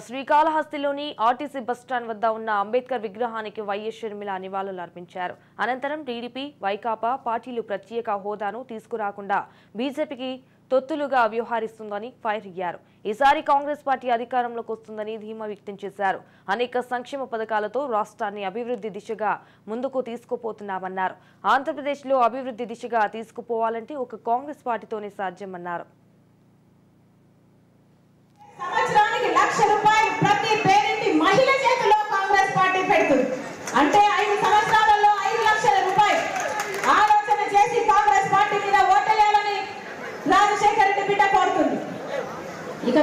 శ్రీకాళహస్తిలోని RTC bus stand వద్ద ఉన్న అంబేద్కర్ విగ్రహానికి వైఎస్ షర్మిల నివాళులర్పించారు. అనంతరం టీడీపీ, వైకాపా పార్టీలు ప్రత్యేక హోదాను తీసుకురాకుండా బీజేపీకి తొత్తులుగా వ్యవహరిస్తుందని ఫైర్ అయ్యారు. ఈసారి కాంగ్రెస్ పార్టీ అధికారంలోకి వస్తుందని ధీమా వ్యక్తం చేశారు. అనేక సంక్షేమ పథకాలతో రాష్ట్రాన్ని అభివృద్ధి దిశగా ముందుకు తీసుకుపోతున్నామన్నారు. ఆంధ్రప్రదేశ్లో అభివృద్ధి దిశగా తీసుకుపోవాలంటే ఒక కాంగ్రెస్ పార్టీతోనే సాధ్యమన్నారు. సంవత్సరానికి ₹1,00,000 ప్రతి పేరింటి మహిళ చేతిలో కాంగ్రెస్ పార్టీ పెడుతుంది. అంటే 5 సంవత్సరాలలో ₹5,00,000 ఆలోచన చేసి కాంగ్రెస్ పార్టీ మీద ఓటేయాలని రాజశేఖర రెడ్డి బిడ్డ కోరుతుంది. ఇక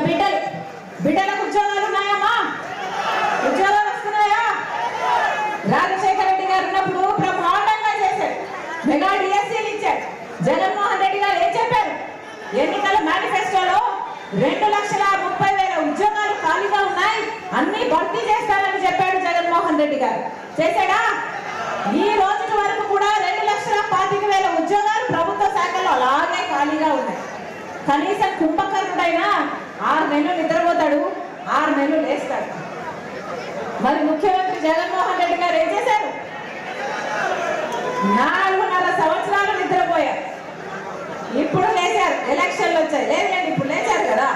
బిడ్డలకు ఉద్యోగాలు ఉన్నాయమ్మా? ఉద్యోగాలు వస్తున్నాయా? రాజశేఖర రెడ్డి గారు ఉన్నప్పుడు బ్రహ్మాండంగా చేశాడు. మెగా డిఎస్సీలు ఇచ్చాడు. జగన్మోహన్ రెడ్డి గారు ఏం చెప్పారు? ఎన్నికల మేనిఫెస్టోలో 2,30,000 ఉద్యోగాలు ఖాళీగా ఉన్నాయి, అన్ని భర్తీ చేస్తానని చెప్పాడు జగన్మోహన్ రెడ్డి గారు. చేశాడా? ఈ రోజు వరకు కూడా 2,25,000 ఉద్యోగాలు ప్రభుత్వ శాఖల్లో అలాగే ఖాళీగా ఉన్నాయి. కనీసం కుంభకర్ణుడైనా 6 నెలలు నిద్రపోతాడు, 6 నెలలు లేస్తాడు. మరి ముఖ్యమంత్రి జగన్మోహన్ రెడ్డి గారు ఏం చేశారు? 4.5 సంవత్సరాలు నిద్రపోయారు. ఇప్పుడు లేచారు. ఎలక్షన్లు వచ్చాయి. లేదండి, ఇప్పుడు లేచారు కదా.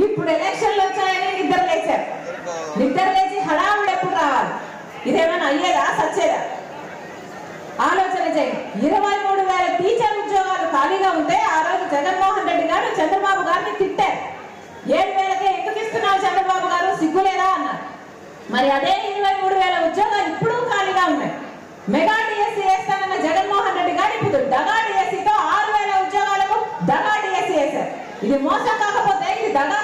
ఇప్పుడు ఎలక్షన్లు వచ్చాయని నిద్ర లేచారు. నిద్ర లేచి హడావుడు ఎప్పుడు రావాలి? ఇదేమైనా అయ్యేదా? సచ్చేదా? ఆలోచన చేయండి. 23,000 టీచర్ ఉద్యోగాలు ఖాళీగా ఉంటే ఆ రోజు జగన్మోహన్ రెడ్డి గారు చంద్రబాబు గారిని తిట్టారు. 7,000కే ఎందుకు ఇస్తున్నావు చంద్రబాబు గారు, సిగ్గులేదా అన్నారు. మరి అదే 23,000 ఉద్యోగాలు ఇప్పుడు ఖాళీగా ఉన్నాయి. మెగా డిఎస్సీ వేస్తానన్న జగన్మోహన్ రెడ్డి గారు ఇప్పుడు దగా డిఎస్సీతో 6,000 ఉద్యోగాలకు దగా డిఎస్సీ వేశారు. ఇది మోసం కాకపోతే ఇది దగా